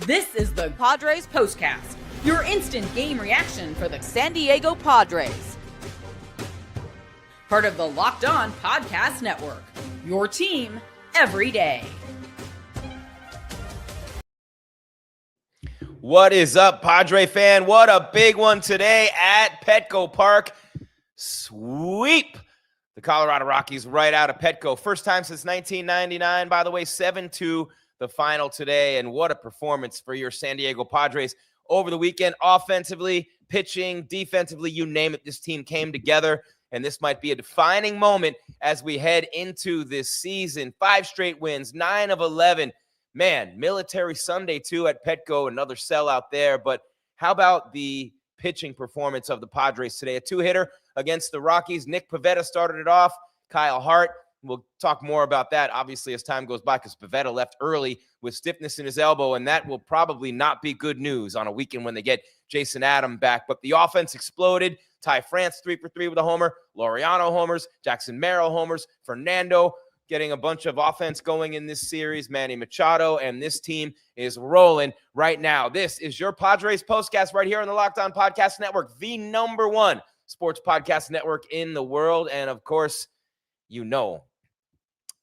This is the Padres POSTCAST, your instant game reaction for the San Diego Padres. Part of the Locked On Podcast Network, your team every day. What is up, Padre fan? What a big one today at Petco Park. Sweep the Colorado Rockies right out of Petco. First time since 1999, by the way, 7-2 the final today. And what a performance for your San Diego Padres over the weekend. Offensively, pitching, defensively, you name it, this team came together. And this might be a defining moment as we head into this season. 5 straight wins, 9 of 11. Man, Military Sunday, too, at Petco, another sellout there. But how about the pitching performance of the Padres today? A 2-hitter against the Rockies. Nick Pivetta started it off. Kyle Hart, we'll talk more about that, obviously, as time goes by, because Pivetta left early with stiffness in his elbow, and that will probably not be good news on a weekend when they get Jason Adam back. But the offense exploded. Ty France, 3 for 3 with a homer. Laureano homers. Jackson Merrill homers. Fernando getting a bunch of offense going in this series. Manny Machado, and this team is rolling right now. This is your Padres POSTCAST right here on the Locked On Podcast Network, the #1 sports podcast network in the world. And, of course, you know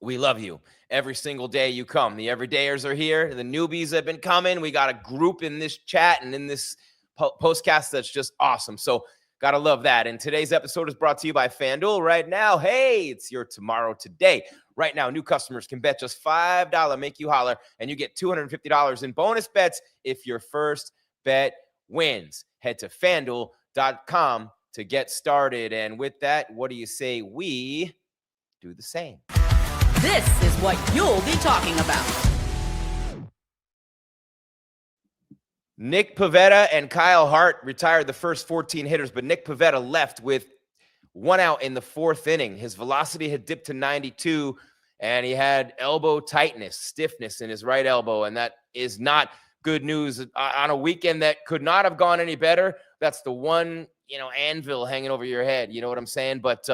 we love you every single day you come. The everydayers are here. The newbies have been coming. We got a group in this chat and in this postcast that's just awesome. So got to love that. And today's episode is brought to you by FanDuel. Right now, hey, it's your tomorrow today. Right now, new customers can bet just $5, make you holler, and you get $250 in bonus bets if your first bet wins. Head to FanDuel.com to get started. And with that, what do you say we do the same? This is what you'll be talking about. Nick Pivetta and Kyle Hart retired the first 14 hitters, but Nick Pivetta left with 1 out in the 4th inning. His velocity had dipped to 92, and he had elbow tightness, stiffness in his right elbow, and that is not good news on a weekend that could not have gone any better. That's the one, anvil hanging over your head. You know what I'm saying? But,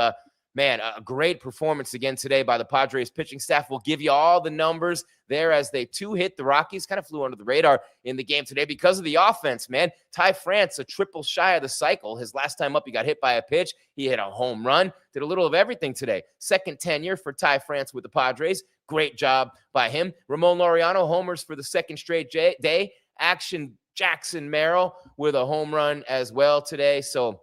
man, a great performance again today by the Padres pitching staff. We'll give you all the numbers there as they 2-hit the Rockies. Kind of flew under the radar in the game today because of the offense, man. Ty France, a triple shy of the cycle. His last time up, he got hit by a pitch. He hit a home run. Did a little of everything today. Second tenure for Ty France with the Padres. Great job by him. Ramon Laureano homers for the second straight day. Action Jackson Merrill with a home run as well today. So,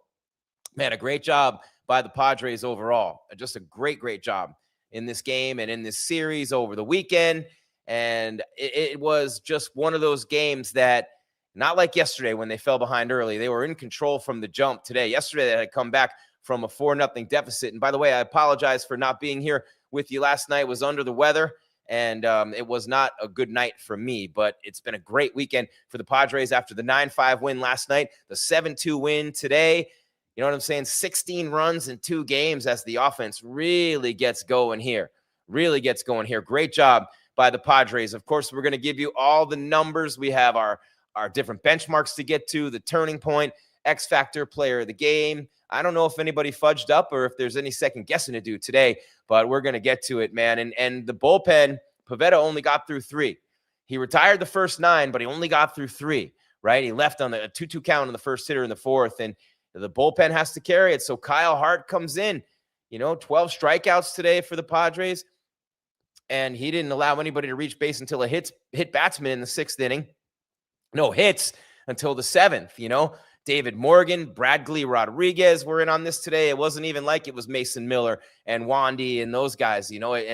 man, a great job by the Padres overall. Just a great job in this game and in this series over the weekend. And it was just one of those games that, not like yesterday when they fell behind early. They were in control from the jump today. Yesterday, they had come back from a 4-0 deficit. And by the way, I apologize for not being here with you last night. I was under the weather, and it was not a good night for me. But it's been a great weekend for the Padres after the 9-5 win last night, the 7-2 win today. You know what I'm saying? 16 runs in 2 games as the offense really gets going here. Great job by the Padres. Of course, we're going to give you all the numbers. We have our different benchmarks to get to, the turning point, X Factor player of the game. I don't know if anybody fudged up or if there's any second guessing to do today, but we're going to get to it, man. And the bullpen, Pivetta only got through 3. He retired the first 9, but he only got through 3, right? He left on a 2-2 count on the first hitter in the 4th, and the bullpen has to carry it. So Kyle Hart comes in, 12 strikeouts today for the Padres. And he didn't allow anybody to reach base until a hit batsman in the 6th inning. No hits until the 7th, David Morgan, Bradley Rodriguez were in on this today. It wasn't even like it was Mason Miller and Wandy and those guys,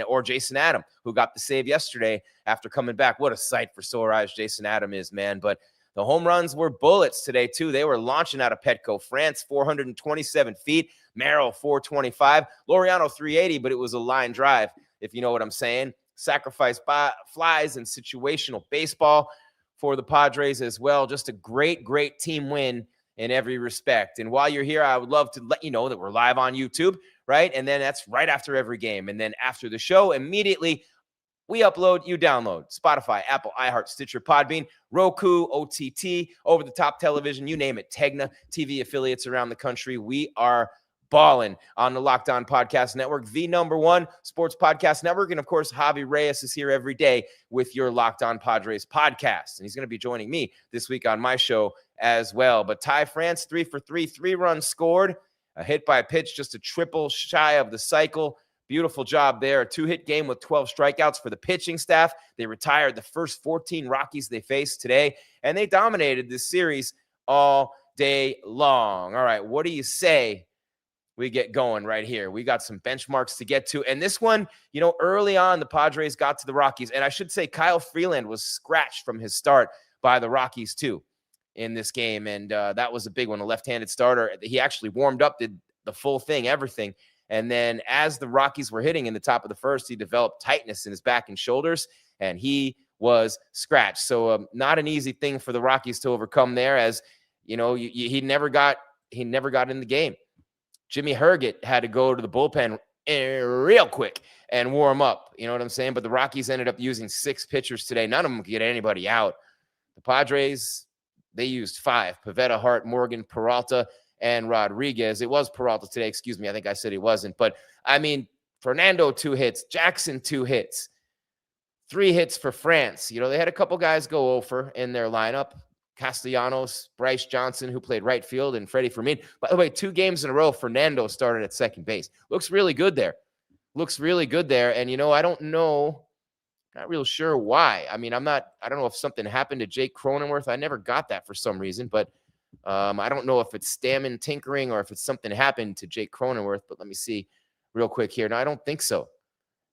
or Jason Adam, who got the save yesterday after coming back. What a sight for sore eyes Jason Adam is, man. But the home runs were bullets today, too. They were launching out of Petco. France, 427 feet. Merrill, 425. Laureano, 380, but it was a line drive, if you know what I'm saying. Sacrifice flies and situational baseball for the Padres as well. Just a great team win in every respect. And while you're here, I would love to let you know that we're live on YouTube, right? And then that's right after every game. And then after the show, immediately we upload, you download. Spotify, Apple, iHeart, Stitcher, Podbean, Roku, OTT, over-the-top television, you name it, Tegna, TV affiliates around the country. We are balling on the Locked On Podcast Network, the #1 sports podcast network. And of course, Javi Reyes is here every day with your Locked On Padres podcast. And he's going to be joining me this week on my show as well. But Ty France, 3 for 3, 3 runs scored, a hit by a pitch, just a triple shy of the cycle. Beautiful job there. A 2-hit game with 12 strikeouts for the pitching staff. They retired the first 14 Rockies they faced today, and they dominated this series all day long. All right, what do you say we get going right here? We got some benchmarks to get to. And this one, early on, the Padres got to the Rockies. And I should say Kyle Freeland was scratched from his start by the Rockies too in this game. And that was a big one, a left-handed starter. He actually warmed up, did the full thing, everything. And then as the Rockies were hitting in the top of the first, he developed tightness in his back and shoulders, and he was scratched. So not an easy thing for the Rockies to overcome there, as he never got in the game. Jimmy Herget had to go to the bullpen real quick and warm up. You know what I'm saying? But the Rockies ended up using 6 pitchers today. None of them could get anybody out. The Padres, they used 5. Pivetta, Hart, Morgan, Peralta, and Rodriguez. It was Peralta today. Excuse me. I think I said he wasn't. But, Fernando, 2 hits. Jackson, 2 hits. 3 hits for France. They had a couple guys go over in their lineup. Castellanos, Bryce Johnson, who played right field, and Freddie Fermin. By the way, 2 games in a row, Fernando started at second base. Looks really good there. And, I don't know. Not real sure why. I don't know if something happened to Jake Cronenworth. I never got that for some reason, but I don't know if it's Stammen tinkering or if it's something happened to Jake Cronenworth, but let me see real quick here. No, I don't think so.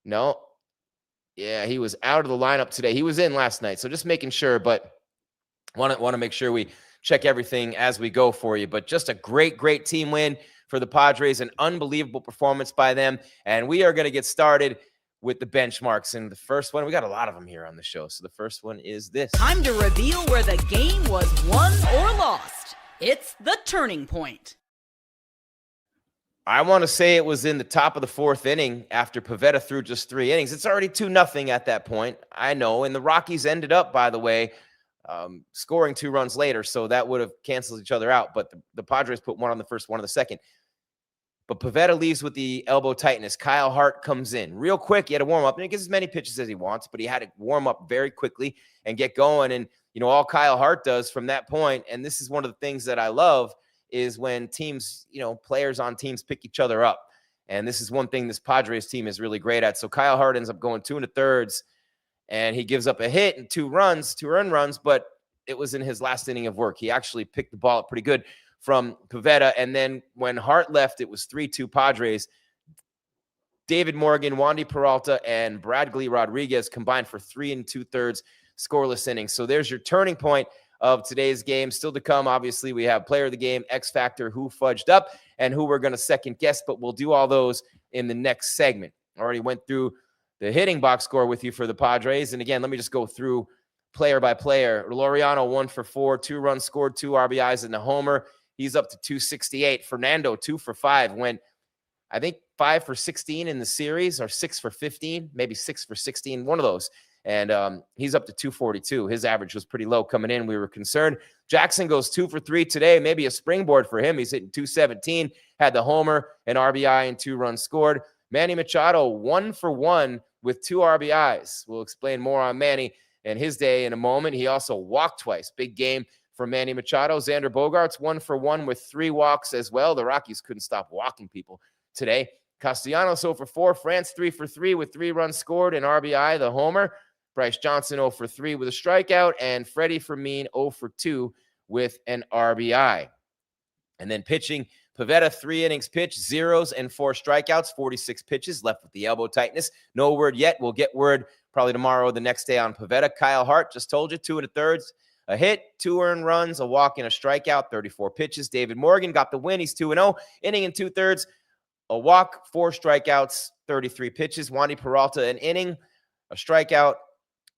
No. Yeah, he was out of the lineup today. He was in last night, so just making sure, but want to make sure we check everything as we go for you. But just a great team win for the Padres, an unbelievable performance by them, and we are going to get started with the benchmarks. And the first one, we got a lot of them here on the show. So the first one is this. Time to reveal where the game was won or lost. It's the turning point. I want to say it was in the top of the 4th inning after Pivetta threw just 3 innings. It's already 2-0 at that point. I know. And the Rockies ended up, by the way, scoring 2 runs later. So that would have canceled each other out. But the Padres put 1 on the first, 1 on the second. But Pivetta leaves with the elbow tightness. Kyle Hart comes in real quick. He had to warm up, and he gets as many pitches as he wants, but he had to warm up very quickly and get going. And, all Kyle Hart does from that point, and this is one of the things that I love, is when teams, players on teams pick each other up. And this is one thing this Padres team is really great at. So Kyle Hart ends up going 2 1/3, and he gives up a hit and 2 earned runs, but it was in his last inning of work. He actually picked the ball up pretty good from Pivetta. And then when Hart left, it was 3-2 Padres. David Morgan, Wandy Peralta, and Bradley Rodriguez combined for 3 2/3 scoreless innings. So there's your turning point of today's game. Still to come, obviously, we have player of the game, X Factor, who fudged up, and who we're going to second guess, but we'll do all those in the next segment. I already went through the hitting box score with you for the Padres. And again, let me just go through player by player. Laureano, 1 for 4, 2 runs scored, 2 RBIs, and a homer. He's up to 268. Fernando, 2 for 5, went, I think, 5 for 16 in the series, or 6 for 15, maybe 6 for 16, one of those. And he's up to 242. His average was pretty low coming in. We were concerned. Jackson goes 2 for 3 today, maybe a springboard for him. He's hitting 217, had the homer, an RBI, and 2 runs scored. Manny Machado, 1 for 1 with 2 RBIs. We'll explain more on Manny and his day in a moment. He also walked twice. Big game for Manny Machado. Xander Bogaerts, 1 for 1 with 3 walks as well. The Rockies couldn't stop walking people today. Castellanos 0 for 4. France 3 for 3 with 3 runs scored, and RBI, the homer. Bryce Johnson 0 for 3 with a strikeout, and Freddie Fermin 0 for 2 with an RBI. And then pitching, Pivetta, 3 innings pitched, 0s and 4 strikeouts, 46 pitches, left with the elbow tightness. No word yet. We'll get word probably tomorrow or the next day on Pivetta. Kyle Hart, just told you, 2 1/3, a hit, 2 earned runs, a walk, and a strikeout, 34 pitches. David Morgan got the win. He's 2-0, inning and 2/3, a walk, 4 strikeouts, 33 pitches. Wandy Peralta, an inning, a strikeout,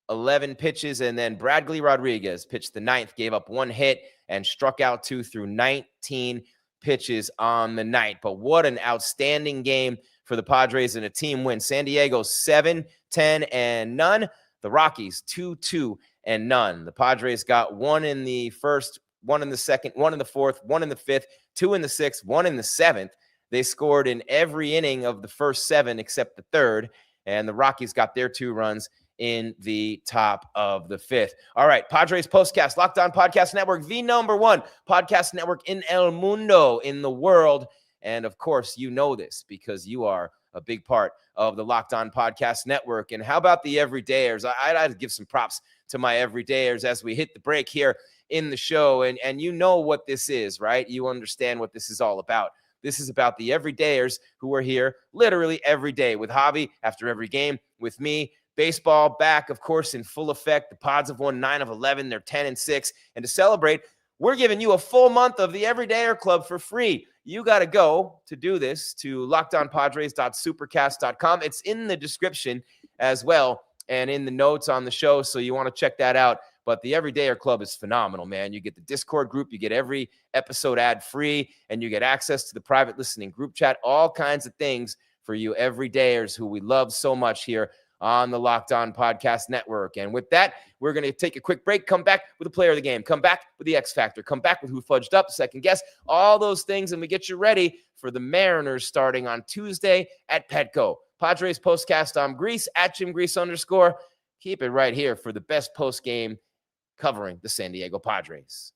11 pitches. And then Bradley Rodriguez pitched the 9th, gave up 1 hit, and struck out 2 through 19 pitches on the night. But what an outstanding game for the Padres and a team win. San Diego 7-10-0. The Rockies 2-2-0. The Padres got 1 in the first, 1 in the second, 1 in the fourth, 1 in the fifth, 2 in the sixth, 1 in the 7th. They scored in every inning of the first 7 except the third, and the Rockies got their 2 runs in the top of the 5th. All right, Padres Postcast, Locked On Podcast Network, the #1 podcast network in El Mundo, in the world. And of course, you know this because you are a big part of the Locked On Podcast Network. And how about the everydayers? I'd give some props to my everydayers as we hit the break here in the show. And you know what this is, right? You understand what this is all about. This is about the everydayers who are here literally every day with Javi after every game, with me. Baseball back, of course, in full effect. The Pods have won 9 of 11. They're 10-6. And to celebrate, we're giving you a full month of the Everydayer Club for free. You got to go to do this to lockedonpadres.supercast.com. It's in the description as well and in the notes on the show, so you want to check that out. But the Everydayer Club is phenomenal, man. You get the Discord group, you get every episode ad-free, and you get access to the private listening group chat, all kinds of things for you everydayers who we love so much here on the Locked On Podcast Network. And with that, we're going to take a quick break, come back with the player of the game, come back with the X Factor, come back with who fudged up, second guess, all those things, and we get you ready for the Mariners starting on Tuesday at Petco. Padres Postcast, I'm Grease, at Jim Grease _. Keep it right here for the best post game covering the San Diego Padres.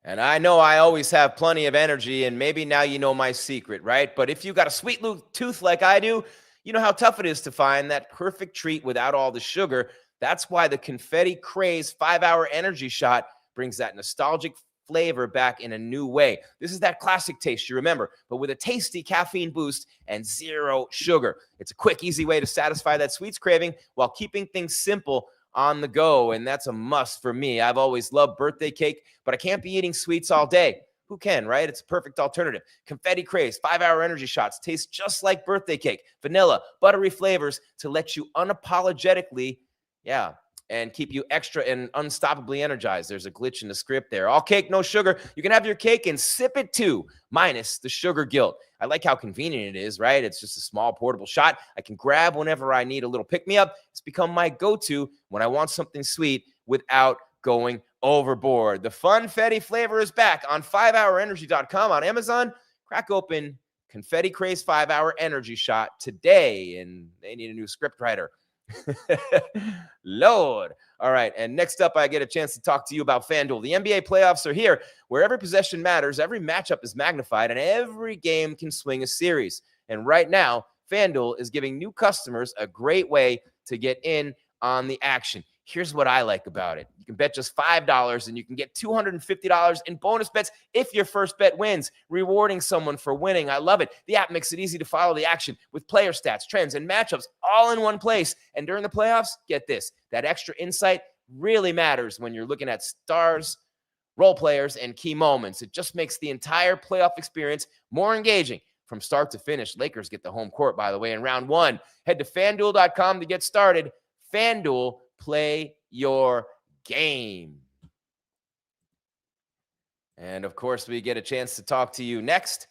And I know I always have plenty of energy, and maybe now you know my secret, right? But if you got a sweet tooth like I do, you know how tough it is to find that perfect treat without all the sugar. That's why the Confetti Craze 5-hour energy shot brings that nostalgic flavor back in a new way. This is that classic taste you remember, but with a tasty caffeine boost and 0 sugar. It's a quick, easy way to satisfy that sweets craving while keeping things simple on the go, and that's a must for me. I've always loved birthday cake, but I can't be eating sweets all day. Who can, right? It's a perfect alternative. Confetti Craze 5-hour energy shots taste just like birthday cake. Vanilla, buttery flavors to let you unapologetically, and keep you extra and unstoppably energized. There's a glitch in the script there. All cake, no sugar. You can have your cake and sip it too, minus the sugar guilt. I like how convenient it is, right? It's just a small portable shot I can grab whenever I need a little pick-me-up. It's become my go-to when I want something sweet without going overboard. The Funfetti flavor is back on 5hourenergy.com, on Amazon. Crack open Confetti Craze 5-hour energy shot today, and they need a new script writer. Lord. All right. And next up, I get a chance to talk to you about FanDuel. The NBA playoffs are here, where every possession matters, every matchup is magnified, and every game can swing a series. And right now, FanDuel is giving new customers a great way to get in on the action. Here's what I like about it. You can bet just $5 and you can get $250 in bonus bets if your first bet wins, rewarding someone for winning. I love it. The app makes it easy to follow the action with player stats, trends, and matchups all in one place. And during the playoffs, get this, that extra insight really matters when you're looking at stars, role players, and key moments. It just makes the entire playoff experience more engaging. From start to finish, Lakers get the home court, by the way, in round 1. Head to FanDuel.com to get started. FanDuel, play your game. And of course, we get a chance to talk to you next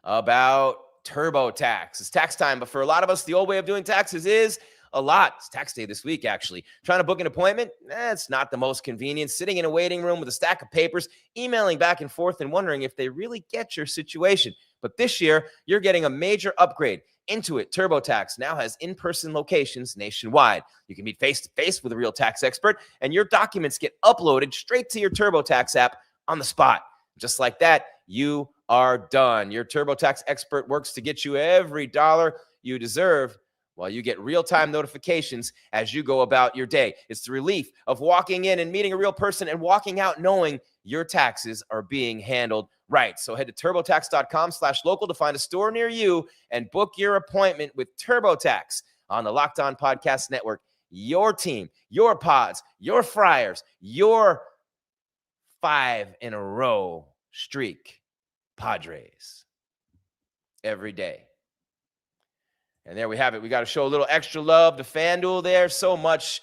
about TurboTax. It's tax time, but for a lot of us, the old way of doing taxes is a lot. It's tax day this week, actually. Trying to book an appointment? It's not the most convenient. Sitting in a waiting room with a stack of papers, emailing back and forth and wondering if they really get your situation. But this year, you're getting a major upgrade. Intuit TurboTax now has in-person locations nationwide. You can meet face-to-face with a real tax expert, and your documents get uploaded straight to your TurboTax app on the spot. Just like that, you are done. Your TurboTax expert works to get you every dollar you deserve, while you get real-time notifications as you go about your day. It's the relief of walking in and meeting a real person and walking out knowing your taxes are being handled right. So head to TurboTax.com/local to find a store near you and book your appointment with TurboTax on the Locked On Podcast Network. Your team, your pods, your Friars, your 5-in-a-row streak Padres every day. And there we have it. We got to show a little extra love to FanDuel there so much,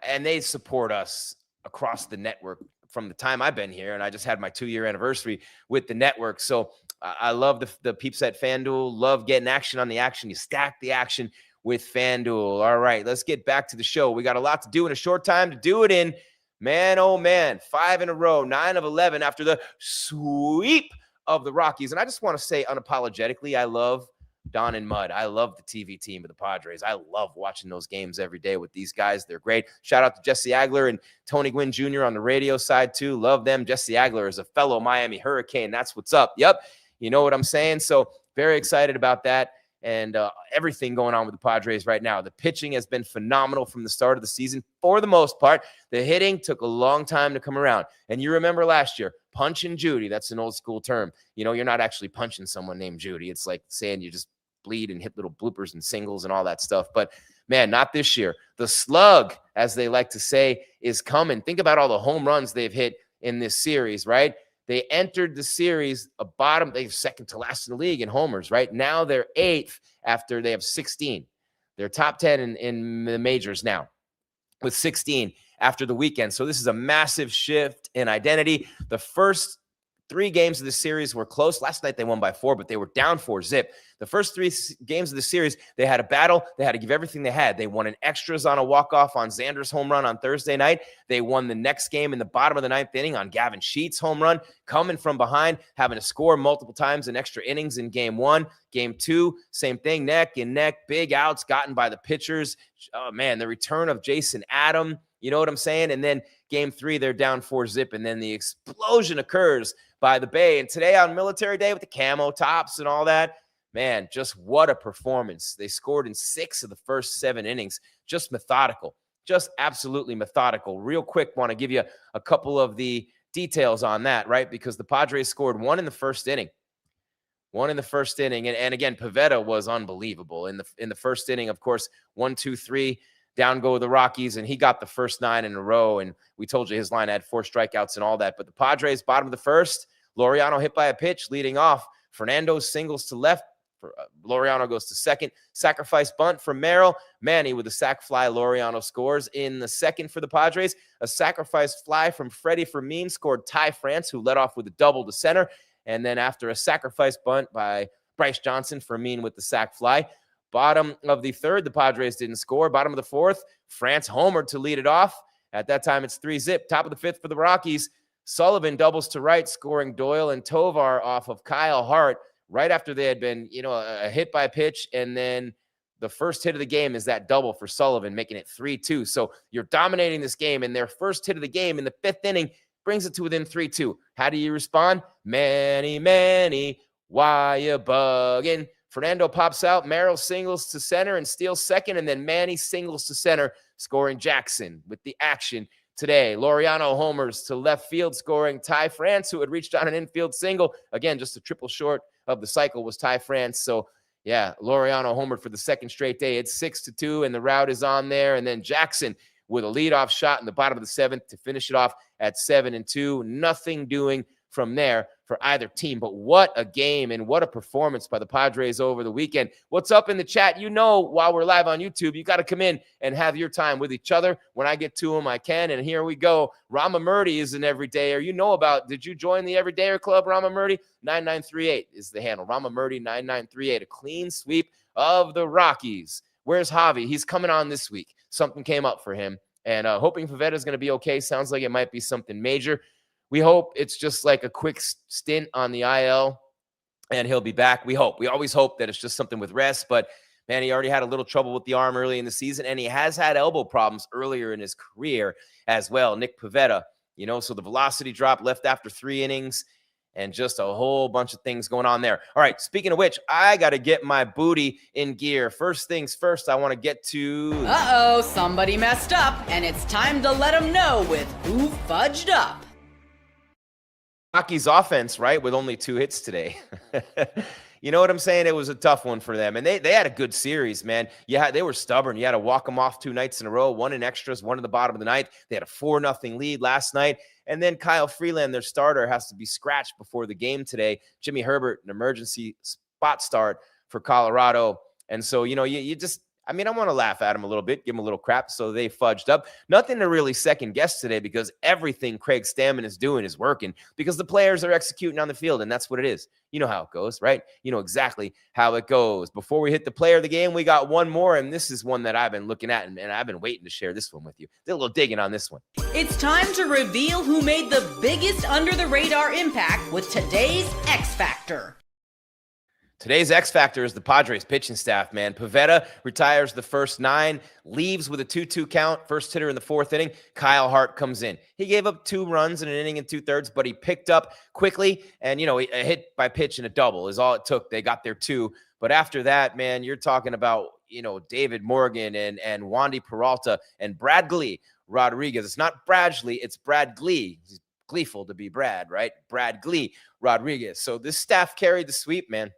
and they support us across the network from the time I've been here, and I just had my 2-year anniversary with the network. So I love the peeps at FanDuel, love getting action on the action. You stack the action with FanDuel. All right, let's get back to the show. We got a lot to do in a short time to do it in. Man, oh man, 5 in a row, 9 of 11 after the sweep of the Rockies. And I just want to say unapologetically, I love Don and Mud. I love the TV team of the Padres. I love watching those games every day with these guys. They're great. Shout out to Jesse Agler and Tony Gwynn Jr. on the radio side too. Love them. Jesse Agler is a fellow Miami Hurricane. That's what's up. Yep. You know what I'm saying? So very excited about that. And everything going on with the Padres right now. The pitching has been phenomenal from the start of the season for the most part. The hitting took a long time to come around. And you remember last year, punch and Judy. That's an old school term. You know, you're not actually punching someone named Judy. It's like saying you just bleed and hit little bloopers and singles and all that stuff. But man, not this year. The slug, as they like to say, is coming. Think about all the home runs they've hit in this series, right? They entered the series they're second to last in the league in homers, right? Now they're 8th after they have 16. They're top 10 in the majors now with 16 after the weekend. So this is a massive shift in identity. The first 3 games of the series were close. Last night they won by 4, but they were down 4-0. The first 3 games of the series, they had a battle. They had to give everything they had. They won in extras on a walk-off on Xander's home run on Thursday night. They won the next game in the bottom of the 9th inning on Gavin Sheets' home run, coming from behind, having to score multiple times in extra innings in game 1. Game 2, same thing, neck and neck, big outs gotten by the pitchers. Oh, man, the return of Jason Adam, you know what I'm saying? And then game 3, they're down 4-0, and then the explosion occurs by the Bay. And today on Military Day with the camo tops and all that, man, just what a performance. They scored in 6 of the first 7 innings. Just methodical, just absolutely methodical. Real quick, want to give you a couple of the details on that, right? Because the Padres scored 1 in the first inning. 1 in the first inning. And again, Pivetta was unbelievable. In the first inning, of course, 1, 2, 3, down go the Rockies, and he got the first 9 in a row. And we told you his line had 4 strikeouts and all that. But the Padres, bottom of the first, Laureano hit by a pitch leading off. Fernando singles to left. Laureano goes to second. Sacrifice bunt from Merrill. Manny with a sac fly. Laureano scores in the second for the Padres. A sacrifice fly from Freddie Fermin scored Ty France, who led off with a double to center. And then after a sacrifice bunt by Bryce Johnson, Fermin with the sac fly. Bottom of the third, the Padres didn't score. Bottom of the fourth, France homered to lead it off. At that time, it's 3-0. Top of the fifth for the Rockies. Sullivan doubles to right, scoring Doyle and Tovar off of Kyle Hart right after they had been, a hit by pitch. And then the first hit of the game is that double for Sullivan, making it 3-2. So you're dominating this game, and their first hit of the game in the 5th inning brings it to within 3-2. How do you respond? Manny, why you bugging? Fernando pops out, Merrill singles to center and steals second, and then Manny singles to center, scoring Jackson with the action today. Laureano homers to left field, scoring Ty France, who had reached on an infield single. Again, just a triple short of the cycle was Ty France. So, yeah, Laureano homered for the second straight day. It's 6-2, and the route is on there. And then Jackson with a leadoff shot in the bottom of the 7th to finish it off at 7-2. Nothing doing from there for either team. But what a game and what a performance by the Padres over the weekend. What's up in the chat? While we're live on YouTube, you got to come in and have your time with each other. When I get to them, I can. And here we go. Rama Murdy is an everydayer. Did you join the Everydayer Club, Rama Murdy? 9938 is the handle. Rama Murdy 9938. A clean sweep of the Rockies. Where's Javi? He's coming on this week. Something came up for him. And hoping Pivetta is going to be okay. Sounds like it might be something major. We hope it's just like a quick stint on the IL and he'll be back. We hope. We always hope that it's just something with rest. But, man, he already had a little trouble with the arm early in the season, and he has had elbow problems earlier in his career as well. Nick Pivetta, so the velocity drop left after 3 innings and just a whole bunch of things going on there. All right, speaking of which, I got to get my booty in gear. First things first, I want to get to... Uh-oh, somebody messed up, and it's time to let them know with Who Fudged Up. Rockies offense, right, with only 2 hits today. You know what I'm saying? It was a tough one for them. And they had a good series, man. Yeah, they were stubborn. You had to walk them off 2 nights in a row, 1 in extras, 1 in the bottom of the ninth. They had a 4-0 lead last night. And then Kyle Freeland, their starter, has to be scratched before the game today. Jimmy Herbert, an emergency spot start for Colorado. And so, I mean, I want to laugh at him a little bit, give him a little crap, so they fudged up. Nothing to really second guess today because everything Craig Stammen is doing is working because the players are executing on the field, and that's what it is. You know how it goes, right? You know exactly how it goes. Before we hit the player of the game, we got one more, and this is one that I've been looking at, and I've been waiting to share this one with you. Did a little digging on this one. It's time to reveal who made the biggest under-the-radar impact with today's X Factor. Today's X Factor is the Padres pitching staff, man. Pivetta retires the first 9, leaves with a 2-2 count, first hitter in the 4th inning. Kyle Hart comes in. He gave up 2 runs in an inning and 2/3, but he picked up quickly, and, a hit by pitch and a double is all it took. They got their 2. But after that, man, you're talking about, David Morgan and Wandy Peralta and Bradley Rodriguez. It's not Bradley, it's Brad Glee. He's gleeful to be Brad, right? Brad Glee Rodriguez. So this staff carried the sweep, man.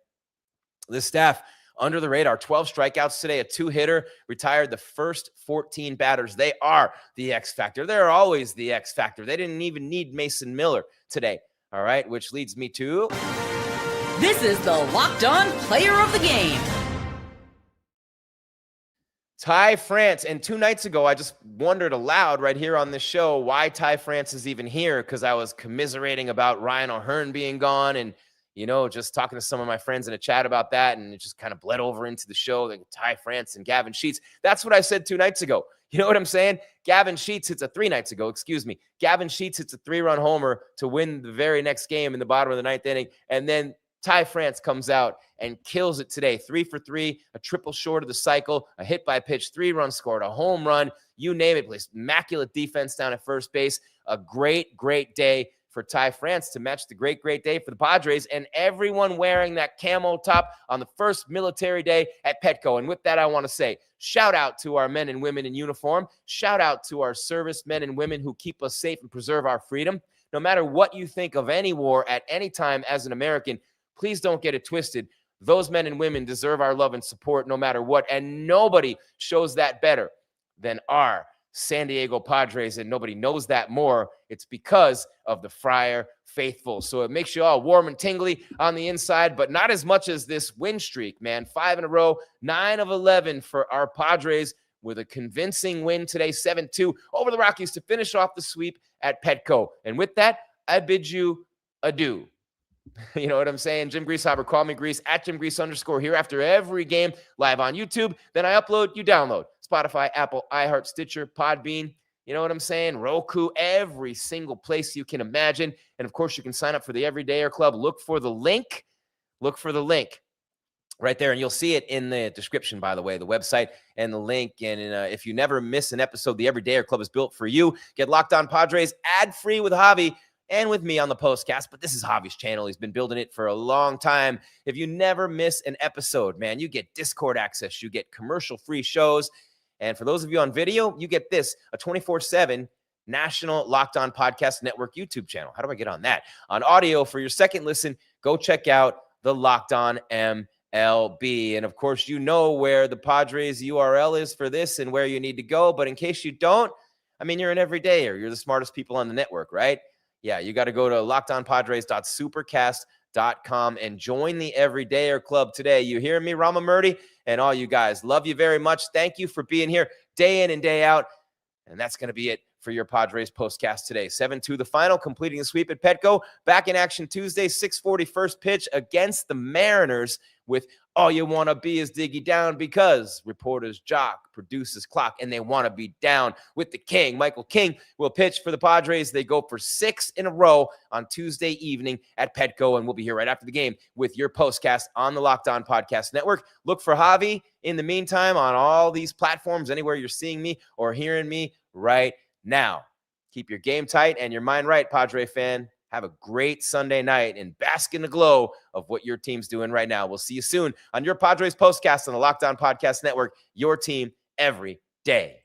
This staff under the radar, 12 strikeouts today, a 2-hitter, retired the first 14 batters. They are the X Factor. They're always the X Factor. They didn't even need Mason Miller today. All right, which leads me to... This is the Locked On Player of the Game. Ty France. And 2 nights ago, I just wondered aloud right here on this show why Ty France is even here, because I was commiserating about Ryan O'Hearn being gone and just talking to some of my friends in a chat about that, and it just kind of bled over into the show, like Ty France and Gavin Sheets. That's what I said 2 nights ago. You know what I'm saying? Gavin Sheets hits a 3 nights ago, excuse me. Gavin Sheets hits a 3-run homer to win the very next game in the bottom of the 9th inning, and then Ty France comes out and kills it today. 3 for 3, a triple short of the cycle, a hit by pitch, 3-run scored, a home run, you name it. Plays immaculate defense down at first base. A great, great day for Ty France to match the great, great day for the Padres, and everyone wearing that camo top on the first military day at Petco. And with that, I want to say, shout out to our men and women in uniform. Shout out to our service men and women who keep us safe and preserve our freedom. No matter what you think of any war at any time as an American, please don't get it twisted. Those men and women deserve our love and support no matter what, and nobody shows that better than our San Diego Padres, and nobody knows that more. It's because of the Friar faithful. So it makes you all warm and tingly on the inside, but not as much as this win streak, man. 5 in a row, 9 of 11 for our Padres with a convincing win today, 7-2 over the Rockies to finish off the sweep at Petco. And with that, I bid you adieu. You know what I'm saying? Jim Greasehopper, call me Grease, at Jim Grease _ here after every game, live on YouTube. Then I upload, you download. Spotify, Apple, iHeart, Stitcher, Podbean. You know what I'm saying? Roku, every single place you can imagine. And of course, you can sign up for the Everydayer Club. Look for the link. Look for the link right there. And you'll see it in the description, by the way, the website and the link. And if you never miss an episode, the Everydayer Club is built for you. Get Locked On Padres ad-free with Javi and with me on the postcast. But this is Javi's channel. He's been building it for a long time. If you never miss an episode, man, you get Discord access. You get commercial-free shows. And for those of you on video, you get this, a 24/7 national Locked On Podcast Network YouTube channel. How do I get on that? On audio, for your second listen, go check out the Locked On MLB. And of course, you know where the Padres URL is for this and where you need to go. But in case you don't, I mean, you're an everydayer. You're the smartest people on the network, right? Yeah, you got to go to lockedonpadres.supercast.com and join the Everydayer Club today. You hear me, Rama Murdy, and all you guys. Love you very much. Thank you for being here day in and day out. And that's going to be it for your Padres postcast today. 7-2 the final, completing the sweep at Petco. Back in action Tuesday, 6:40 first pitch against the Mariners with All You Want to Be Is Diggy Down, because reporters jock, producers clock, and they want to be down with the King. Michael King will pitch for the Padres. They go for 6 in a row on Tuesday evening at Petco, and we'll be here right after the game with your postcast on the Locked On Podcast Network. Look for Javi in the meantime on all these platforms, anywhere you're seeing me or hearing me right now. Keep your game tight and your mind right, Padre fan. Have a great Sunday night and bask in the glow of what your team's doing right now. We'll see you soon on your Padres postcast on the Locked On Podcast Network, your team every day.